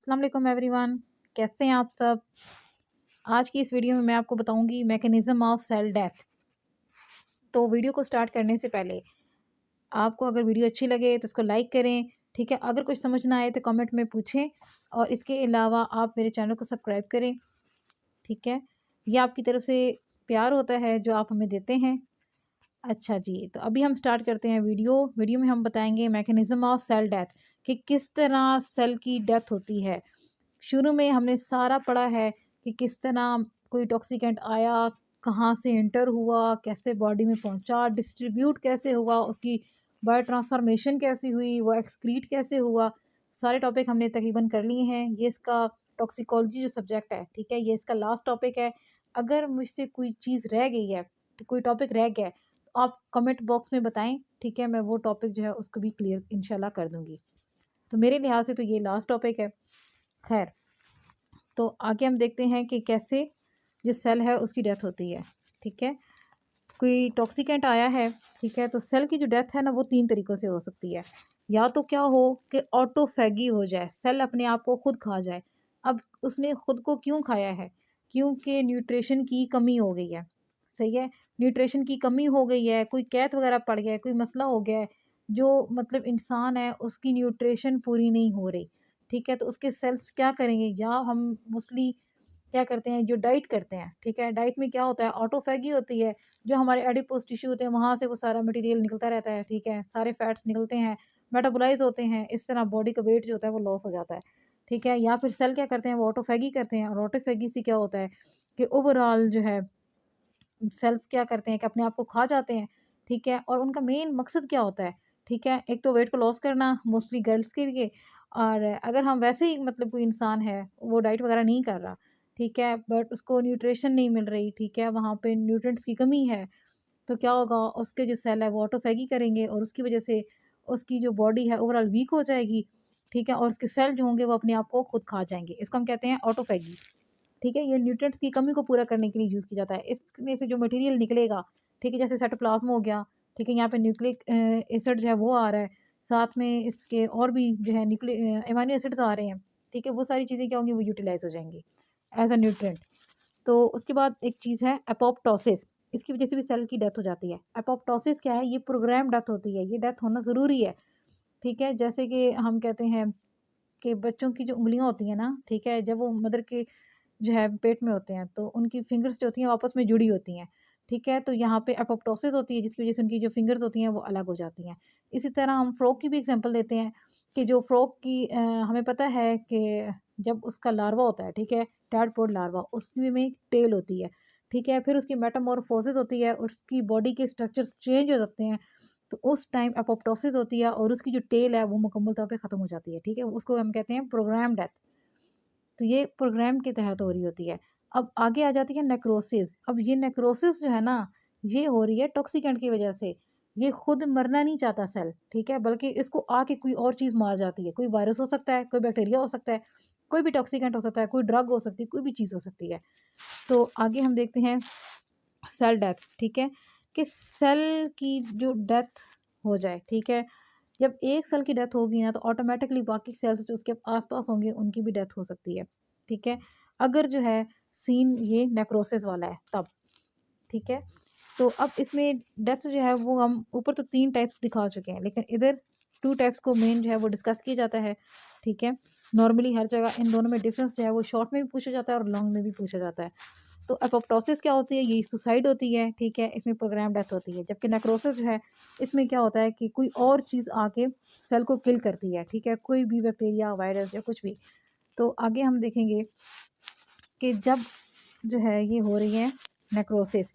अस्सलाम वालेकुम एवरीवन। कैसे हैं आप सब? आज की इस वीडियो में मैं आपको बताऊंगी मैकेनिज़्म ऑफ सेल डेथ। तो वीडियो को स्टार्ट करने से पहले आपको अगर वीडियो अच्छी लगे तो इसको लाइक करें, ठीक है? अगर कुछ समझ ना आए तो कमेंट में पूछें और इसके अलावा आप मेरे चैनल को सब्सक्राइब करें, ठीक है? ये आपकी तरफ से प्यार होता है जो आप हमें देते हैं। अच्छा जी, तो अभी हम स्टार्ट करते हैं वीडियो में हम बताएंगे मैकेनिज़्म ऑफ सेल डेथ कि किस तरह सेल की डेथ होती है। शुरू में हमने सारा पढ़ा है कि किस तरह कोई टॉक्सिकेंट आया, कहाँ से एंटर हुआ, कैसे बॉडी में पहुँचा, डिस्ट्रीब्यूट कैसे हुआ, उसकी बायो ट्रांसफॉर्मेशन कैसी हुई, वो एक्सक्रीट कैसे हुआ, सारे टॉपिक हमने तकरीबन कर लिए हैं। ये इसका टॉक्सिकोलॉजी जो सब्जेक्ट है, ठीक है, ये इसका लास्ट टॉपिक है। अगर मुझसे कोई चीज़ रह गई है, तो कोई टॉपिक रह गया है, तो आप कमेंट बॉक्स में बताएँ, ठीक है? मैं वो टॉपिक जो है उसको भी क्लियर इंशाल्लाह कर दूँगी। तो मेरे लिहाज से तो ये लास्ट टॉपिक है। खैर, तो आगे हम देखते हैं कि कैसे जो सेल है उसकी डेथ होती है, ठीक है? कोई टॉक्सिकेंट आया है, ठीक है? तो सेल की जो डेथ है ना वो 3 तरीक़ों से हो सकती है। या तो क्या हो कि ऑटोफैगी हो जाए, सेल अपने आप को खुद खा जाए। अब उसने खुद को क्यों खाया है? क्योंकि न्यूट्रिशन की कमी हो गई है, सही है? न्यूट्रिशन की कमी हो गई है, कोई कैद वग़ैरह पड़ गया है, कोई मसला हो गया है, जो मतलब इंसान है उसकी न्यूट्रिशन पूरी नहीं हो रही, ठीक है? तो उसके सेल्स क्या करेंगे? या हम मोस्टली क्या करते हैं, जो डाइट करते हैं, ठीक है? डाइट में क्या होता है, ऑटोफैगी होती है। जो हमारे एडिपोज टिश्यू होते हैं वहाँ से वो सारा मटेरियल निकलता रहता है, ठीक है? सारे फैट्स निकलते हैं, मेटाबोलाइज़ होते हैं, इस तरह बॉडी का वेट जो होता है वो लॉस हो जाता है, ठीक है? या फिर सेल क्या करते हैं, वो ऑटोफैगी करते हैं और ऑटोफैगी से क्या होता है कि ओवरऑल जो है सेल्स क्या करते हैं कि अपने आप को खा जाते हैं, ठीक है? और उनका मेन मकसद क्या होता है, ठीक है? एक तो वेट को लॉस करना मोस्टली गर्ल्स के लिए, और अगर हम वैसे ही मतलब कोई इंसान है, वो डाइट वगैरह नहीं कर रहा, ठीक है? बट उसको न्यूट्रिशन नहीं मिल रही, ठीक है? वहाँ पे न्यूट्रिएंट्स की कमी है, तो क्या होगा, उसके जो सेल है वो ऑटोफैगी करेंगे और उसकी वजह से उसकी जो बॉडी है ओवरऑल वीक हो जाएगी, ठीक है? और उसके सेल जो होंगे वो अपने आप को खुद खा जाएँगे। इसको हम कहते हैं ऑटोफैगी। ठीक है? ये न्यूट्रिएंट्स की कमी को पूरा करने के लिए यूज़ किया जाता है। इसमें से जो मटेरियल निकलेगा, ठीक है? जैसे साइटोप्लाज़्म हो गया, ठीक है? यहाँ पे न्यूक्लिक एसिड जो है वो आ रहा है, साथ में इसके और भी जो है अमीनो एसिड्स आ रहे हैं, ठीक है? वो सारी चीज़ें क्या होंगी, वो यूटिलाइज़ हो जाएँगी एज़ अ न्यूट्रिएंट। तो उसके बाद एक चीज़ है एपोप्टोसिस, इसकी वजह से भी सेल की डेथ हो जाती है। एपोप्टोसिस क्या है? ये प्रोग्राम डेथ होती है, ये डेथ होना ज़रूरी है, ठीक है? जैसे कि हम कहते हैं कि बच्चों की जो उँगलियाँ होती हैं ना, ठीक है? जब वो मदर के जो है पेट में होते हैं, तो उनकी फिंगर्स जो होती हैं वो आपस में जुड़ी होती हैं, ठीक है? तो यहाँ पे एपोप्टोसिस होती है जिसकी वज़ह से उनकी जो फिंगर्स होती हैं वो अलग हो जाती हैं। इसी तरह हम फ्रॉग की भी एग्ज़ाम्पल देते हैं कि जो फ्रॉग की हमें पता है कि जब उसका लार्वा होता है, ठीक है? टैडपोड लार्वा, उसकी में टेल होती है, ठीक है? फिर उसकी मेटामॉर्फोसिस होती है, उसकी बॉडी के स्ट्रक्चर्स चेंज हो जाते हैं, तो उस टाइम एपोप्टोसिस होती है और उसकी जो टेल है वो मुकम्मल तौर पे ख़त्म हो जाती है, ठीक है? उसको हम कहते हैं प्रोग्राम डेथ। तो ये प्रोग्राम के तहत हो रही होती है। अब आगे आ जाती है नेक्रोसिस। अब ये नेक्रोसिस जो है ना, ये हो रही है टॉक्सिकेंट की वज़ह से। ये खुद मरना नहीं चाहता सेल, ठीक है? बल्कि इसको आके कोई और चीज़ मार जाती है। कोई वायरस हो सकता है, कोई बैक्टीरिया हो सकता है, कोई भी टॉक्सिकेंट हो सकता है, कोई ड्रग हो सकती है, कोई भी चीज़ हो सकती है। तो आगे हम देखते हैं सेल डेथ, ठीक है? कि सेल की जो डेथ हो जाए, ठीक है? जब एक सेल की डेथ होगी ना तो ऑटोमेटिकली बाकी सेल्स जो उसके आस-पास होंगे उनकी भी डेथ हो सकती है, ठीक है? अगर जो है सीन ये नेक्रोसिस वाला है तब, ठीक है? तो अब इसमें डेथ जो है वो हम ऊपर तो 3 टाइप्स दिखा चुके हैं, लेकिन इधर 2 टाइप्स को मेन जो है वो डिस्कस किया जाता है, ठीक है? नॉर्मली हर जगह इन दोनों में डिफ़रेंस जो है वो शॉर्ट में भी पूछा जाता है और लॉन्ग में भी पूछा जाता है। तो एपोप्टोसिस क्या होती है? ये सुसाइड होती है, ठीक है? इसमें प्रोग्राम डेथ होती है। जबकि नेक्रोसिस जो है, इसमें क्या होता है कि कोई और चीज़ आके सेल को किल करती है, ठीक है? कोई भी बैक्टीरिया, वायरस या कुछ भी। तो आगे हम देखेंगे कि जब जो है ये हो रही है नेक्रोसिस,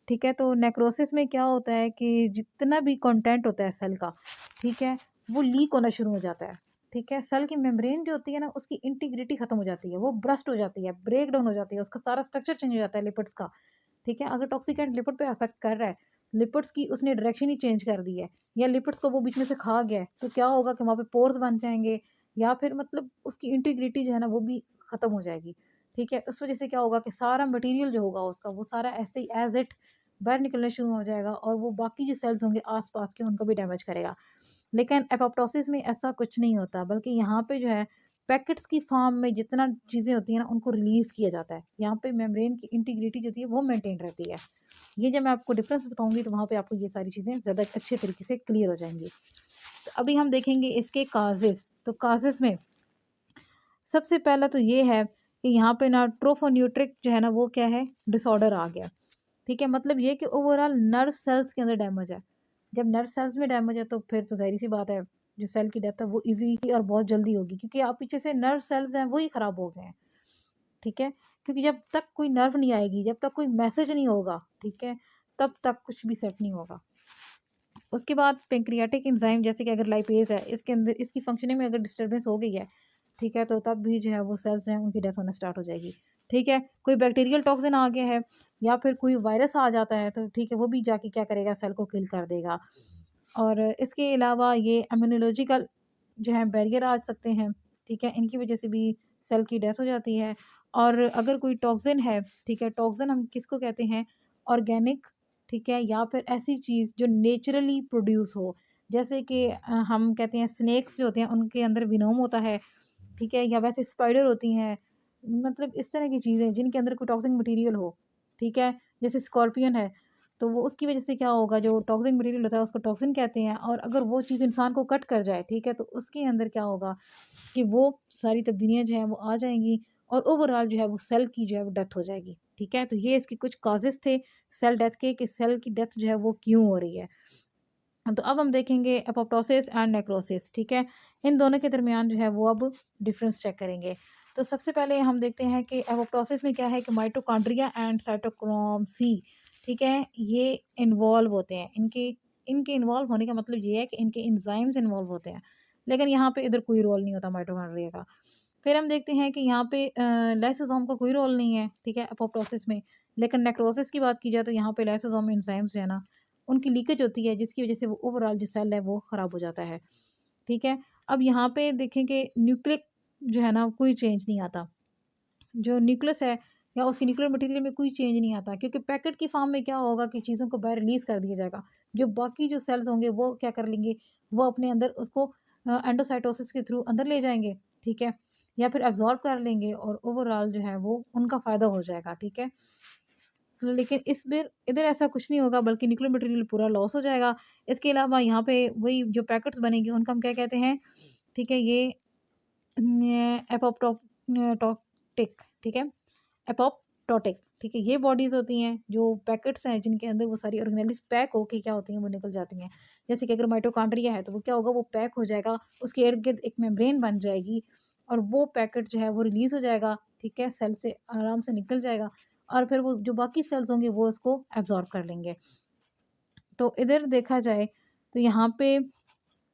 ठीक है? तो नेक्रोसिस में क्या होता है कि जितना भी कंटेंट होता है सेल का, ठीक है? वो लीक होना शुरू हो जाता है, ठीक है? सेल की मेम्ब्रेन जो होती है ना उसकी इंटीग्रिटी ख़त्म हो जाती है, वो बर्स्ट हो जाती है, ब्रेक डाउन हो जाती है, उसका सारा स्ट्रक्चर चेंज हो जाता है लिपिड्स का, ठीक है? अगर टॉक्सिकेंट लिपिड पे अफ़ेक्ट कर रहा है, लिपिड्स की उसने डायरेक्शन ही चेंज कर दी है या लिपिड्स को वो बीच में से खा गया है, तो क्या होगा कि वहाँ पे पोर्स बन जाएँगे या फिर मतलब उसकी इंटीग्रिटी जो है ना वो भी ख़त्म हो जाएगी, ठीक है? उस वज़ह से क्या होगा कि सारा मटीरियल जो होगा उसका वो सारा ऐसे ही एज़ इट बाहर निकलना शुरू हो जाएगा और वो बाकी जो सेल्स होंगे आस-पास के उनको भी डैमेज करेगा। लेकिन एपोप्टोसिस में ऐसा कुछ नहीं होता बल्कि यहाँ पे जो है पैकेट्स की फॉर्म में जितना चीज़ें होती हैं ना उनको रिलीज़ किया जाता है। यहाँ पे मेम्ब्रेन की इंटीग्रिटी जो होती है वो मेंटेन रहती है। ये जब मैं आपको डिफरेंस बताऊँगी तो वहाँ पे आपको ये सारी चीज़ें ज़्यादा अच्छे तरीके से क्लियर हो जाएँगी। तो अभी हम देखेंगे इसके काज़ेज़। तो काज़ेज़ में सबसे पहला तो ये है कि यहाँ पे ना ट्रोफोन्यूट्रिक जो है ना वो क्या है, डिसऑर्डर आ गया। ठीक है, मतलब ये कि ओवरऑल नर्व सेल्स के अंदर डैमेज है। जब नर्व सेल्स में डैमेज है तो फिर तो ज़ाहिर-सी बात है, जो सेल की डेथ है वो ईज़ी और बहुत जल्दी होगी, क्योंकि आप पीछे से नर्व सेल्स हैं वो ही ख़राब हो गए हैं। ठीक है? क्योंकि जब तक कोई नर्व नहीं आएगी, जब तक कोई मैसेज नहीं होगा, ठीक है? तब तक कुछ भी सेट नहीं होगा। उसके बाद पैंक्रियाटिक एंजाइम जैसे कि अगर लाइपेज़ है, इसके अंदर इसकी फंक्शनिंग में अगर डिस्टर्बेंस हो गई है, ठीक है? तो तब भी जो है वो सेल्स जो हैं उनकी डेथ होना स्टार्ट हो जाएगी। ठीक है? कोई बैक्टीरियल टॉक्सिन आ गया है या फिर कोई वायरस आ जाता है तो ठीक है, वो भी जाके क्या करेगा, सेल को किल कर देगा। और इसके अलावा ये इम्यूनोलॉजिकल जो है बैरियर आ सकते हैं, ठीक है? इनकी वजह से भी सेल की डेथ हो जाती है। और अगर कोई टॉक्सिन है, ठीक है? टॉक्सिन हम किसको कहते हैं? ऑर्गेनिक, ठीक है? या फिर ऐसी चीज़ जो नेचुरली प्रोड्यूस हो, जैसे कि हम कहते हैं स्नेक्स जो होते हैं उनके अंदर विनोम होता है, ठीक है? या वैसे स्पाइडर होती हैं, मतलब इस तरह की चीज़ें जिनके अंदर कोई टॉक्सिक मटीरियल हो, ठीक है? जैसे स्कॉर्पियन है, तो वो उसकी वजह से क्या होगा, जो टॉक्सिक मटीरियल होता है उसको टॉक्सिन कहते हैं, और अगर वो चीज़ इंसान को कट कर जाए, ठीक है? तो उसके अंदर क्या होगा कि वो सारी तब्दीलियाँ जो हैं वो आ जाएँगी और ओवरऑल जो है वो सेल की जो है वो डेथ हो जाएगी, ठीक है? तो ये इसके कुछ कॉजेज़ थे सेल डेथ के, कि सेल की डेथ जो है वो क्यों हो रही है। तो अब हम देखेंगे एपोप्टोसिस एंड नेक्रोसिस, ठीक है? इन दोनों के दरमियान जो है वो अब डिफरेंस चेक करेंगे। तो सबसे पहले हम देखते हैं कि एपोप्टोसिस में क्या है कि माइटोकॉन्ड्रिया एंड साइटोक्रोम सी, ठीक है? ये इन्वॉल्व होते हैं। इनके इनके इन्वॉल्व होने का मतलब ये है कि इनके एंजाइम्स इन्वॉल्व होते हैं। लेकिन यहाँ पे इधर कोई रोल नहीं होता माइटोकॉन्ड्रिया का। फिर हम देखते हैं कि यहाँ पे लाइसोसोम का कोई रोल नहीं है, ठीक है? एपोप्टोसिस में। लेकिन नेक्रोसिस की बात की जाए तो यहाँ पे लाइसोसोम एंजाइम्स जो है ना उनकी लीकेज होती है, जिसकी वजह से वो ओवरऑल जो सेल है वो ख़राब हो जाता है, ठीक है? अब यहाँ पे देखें कि न्यूक्लिक जो है ना कोई चेंज नहीं आता। जो न्यूक्लियस है या उसके न्यूक्लियर मटेरियल में कोई चेंज नहीं आता, क्योंकि पैकेट की फॉर्म में क्या होगा कि चीज़ों को बाहर रिलीज़ कर दिया जाएगा। जो बाकी जो सेल्स होंगे वो क्या कर लेंगे, वो अपने अंदर उसको एंडोसाइटोसिस के थ्रू अंदर ले जाएँगे, ठीक है? या फिर एब्ज़ॉर्ब कर लेंगे और ओवरऑल जो है वो उनका फ़ायदा हो जाएगा, ठीक है? लेकिन इस बार इधर ऐसा कुछ नहीं होगा, बल्कि न्यूक्लियर मटेरियल पूरा लॉस हो जाएगा। इसके अलावा यहाँ पे वही जो पैकेट्स बनेंगे उनको हम क्या कहते हैं, ठीक है? ये एपोप्टोक टोटिक, ठीक है? एपोप्टोटिक, ठीक है? ये बॉडीज़ होती हैं जो पैकेट्स हैं जिनके अंदर वो सारी ऑर्गेनेल्स पैक होके क्या होती हैं वो निकल जाती हैं। जैसे कि अगर माइटोकॉन्ड्रिया है तो वो क्या होगा, वो पैक हो जाएगा, उसके इर्द-गिर्द एक मेम्ब्रेन बन जाएगी और वो पैकेट जो है वो रिलीज़ हो जाएगा, ठीक है? सेल से आराम से निकल जाएगा और फिर वो जो बाकी सेल्स होंगे वो उसको एब्ज़ॉर्ब कर लेंगे। तो इधर देखा जाए तो यहाँ पे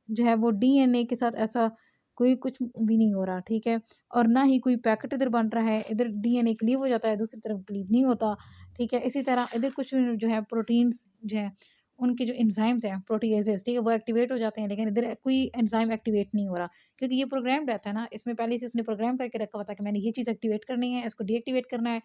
जो है वो डीएनए के साथ ऐसा कोई कुछ भी नहीं हो रहा, ठीक है? और ना ही कोई पैकेट इधर बन रहा है, इधर डीएनए क्लीव हो जाता है, दूसरी तरफ क्लीव नहीं होता, ठीक है? इसी तरह इधर कुछ जो है प्रोटीन्स जो हैं, उनके जो एंजाइम्स हैं, प्रोटीएजेज़, ठीक है? वो एक्टिवेट हो जाते हैं, लेकिन इधर कोई एंजाइम एक्टिवेट नहीं हो रहा, क्योंकि ये प्रोग्राम्ड रहता है ना, इसमें पहले से उसने प्रोग्राम करके रखा हुआ था कि मैंने ये चीज़ एक्टिवेट करनी है, इसको डीएक्टिवेट करना है,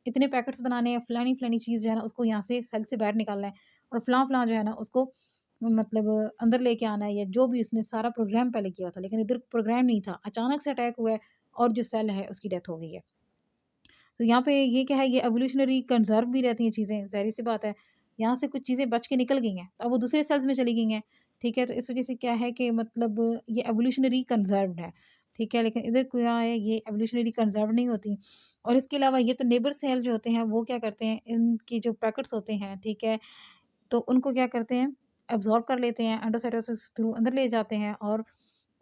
इतने पैकेट्स बनाने हैं, फलानी-फलानी चीज़ जो है ना, उसको यहाँ से सेल से बाहर निकालना है और फलाँ-फलाँ जो है ना, उसको मतलब अंदर लेके आना है, या जो भी उसने सारा प्रोग्राम पहले किया था, लेकिन इधर प्रोग्राम नहीं था, अचानक से अटैक हुआ है और जो सेल है उसकी डेथ हो गई है। तो यहाँ पे ये क्या है, ये एवोल्यूशनरी कंज़र्व भी रहती हैं चीज़ें, ज़ाहिर-सी बात है। यहाँ से कुछ चीज़ें बच के निकल गई हैं, अब वो दूसरे सेल्स में चली गई हैं, ठीक है? तो इस वज़ह से क्या है कि मतलब ये एवोल्यूशनरी कंज़र्व्ड है, ठीक है? लेकिन इधर क्या है, ये एवोल्यूशनरी कंज़र्व्ड नहीं होती। और इसके अलावा ये तो नेबर सेल जो होते हैं, वो क्या करते हैं, इनके जो पैकेट्स होते हैं, ठीक है? तो उनको क्या करते हैं, एब्ज़ॉर्ब कर लेते हैं, एंडोसाइटोसिस के थ्रू अंदर ले जाते हैं और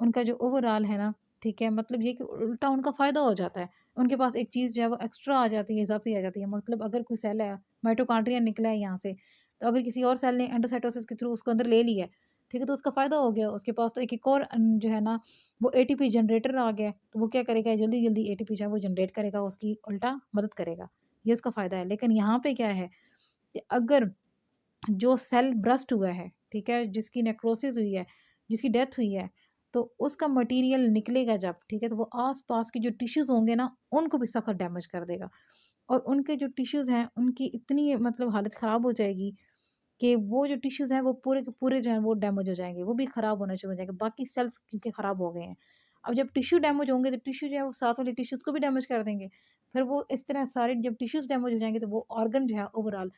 उनका जो ओवरऑल है ना, ठीक है, मतलब ये कि उल्टा उनका फ़ायदा हो जाता है। उनके पास एक चीज़ जो है वो एक्स्ट्रा आ जाती है, इज़ाफ़ी आ जाती है। मतलब अगर कोई सेल है, माइटोकॉन्ड्रिया निकला है यहाँ से, तो अगर किसी और सेल ने एंडोसाइटोसिस के थ्रू उसको अंदर ले लिया है, ठीक है, तो उसका फ़ायदा हो गया। उसके पास तो एक और जो है ना, वो एटीपी जनरेटर आ गया है, तो वो क्या करेगा, जल्दी-जल्दी एटीपी जो है वो जनरेट करेगा, उसकी उल्टा मदद करेगा। ये उसका फ़ायदा है। लेकिन यहाँ पे क्या है कि अगर जो सेल बर्स्ट हुआ है, ठीक है? जिसकी नेक्रोसिस हुई है, जिसकी डेथ हुई है, तो उसका मटीरियल निकलेगा जब, ठीक है? तो वो आस-पास के जो टिश्यूज़ होंगे ना, उनको भी सख़त डैमेज कर देगा और उनके जो टिश्यूज़ हैं, उनकी इतनी मतलब हालत ख़राब हो जाएगी कि वो जो टिश्यूज़ हैं, वो पूरे के पूरे जो हैं, वो डैमेज हो जाएँगे, वो भी ख़राब होना शुरू हो जाएँगे। बाकी सेल्स क्योंकि ख़राब हो गए हैं। अब जब टिश्यू डैमेज होंगे तो टिश्यू जो है वो साथ वाले टिश्यूज़ को भी डैमेज कर देंगे। फिर वो इस तरह सारे जब टिश्यूज़ डैमेज हो जाएँगे तो वो ऑर्गन जो है ओवरऑल,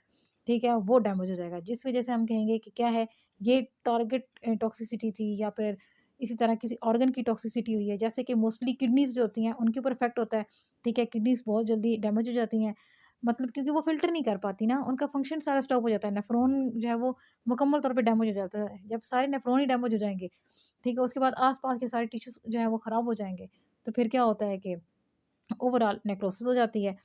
ठीक है, वो डैमेज हो जाएगा। जिस वज़ह से हम कहेंगे कि क्या है, ये टारगेट टॉक्सिसिटी थी या फिर इसी तरह किसी ऑर्गन की टॉक्सिसिटी हुई है। जैसे कि मोस्टली किडनीज़ जो होती हैं उनके ऊपर इफ़ेक्ट होता है, ठीक है? किडनीज़ बहुत जल्दी डैमेज हो जाती हैं, मतलब क्योंकि वो फ़िल्टर नहीं कर पाती ना, उनका फ़ंक्शन सारा स्टॉप हो जाता है। नेफ्रॉन जो है वो मुकम्मल तौर पे डैमेज हो जाता है। जब सारे नेफ्रॉन ही डैमेज हो जाएँगे, ठीक है? उसके बाद आस-पास के सारे टिश्यूज़ जो हैं वो ख़राब हो जाएँगे। तो फिर क्या होता है कि ओवरऑल नेक्रोसिस हो जाती है।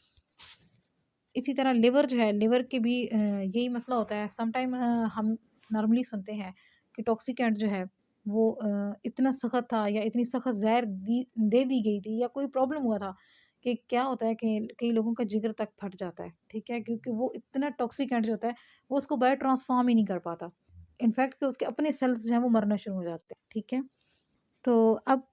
इसी तरह लिवर जो है, लिवर के भी यही मसला होता है। समटाइम हम नॉर्मली सुनते हैं कि टॉक्सिकेंट जो है वो इतना सख़्त था या इतनी सख़्त ज़हर दे दी गई थी या कोई प्रॉब्लम हुआ था कि क्या होता है कि कई लोगों का जिगर तक फट जाता है, ठीक है? क्योंकि वो इतना टॉक्सिकेंट जो होता है, वो उसको बायो ट्रांसफ़ॉर्म ही नहीं कर पाता। इनफैक्ट कि उसके अपने सेल्स जो हैं वो मरना शुरू हो जाते हैं, ठीक है? तो अब